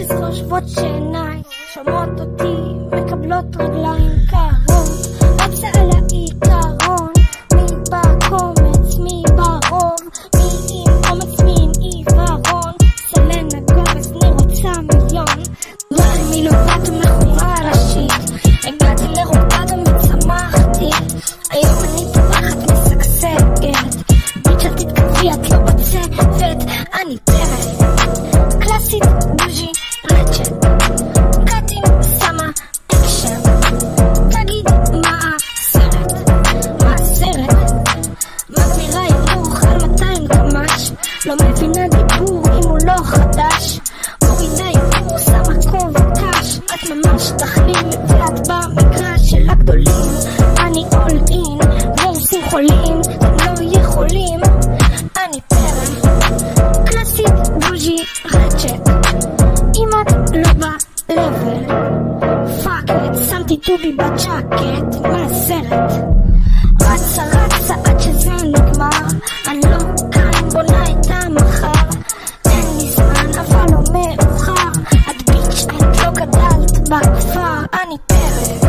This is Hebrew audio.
ביצ'ס חושבות שעיניי שומעות אותי, מקבלות רגליים קרות, רק זה על העיקרון. מי בקומץ, מי ברוב, מי עם אומץ, מי עם עיוורון. סלנה גומז, אני רוצה מיליון. ואני לובת ומכורה ראשית, הגעתי לרוקדה ומצמחתי. היום אני פורחת משגשגת, ביץ' אל תתכתבי את לא בצוות. אני פרק קלאסית בוז'י רצ'ט, קאטים שמה אקשן. תגיד מה הסרט, מה הסרט? מגבירה הילוך על 200 קמ"ש, לא מבינה דיבור אם הוא לא חדש. מורידה איפור, שמה קום וקש, את ממש תחלים ואת במגרש של הגדולים. אני all in, ועושים חולים, הם לא יכולים. אני פרק קלאסית בוז'י רצ'ט, אם את לא בלבל פאק את, שמתי טובי בג'קט. מה הסרט? רצה רצה עד שזה נגמר, אני לא כאן בונה את המחר. אין לי זמן אבל לא מאוחר, את ביץ' את לא גדלת בכפר. אני פרק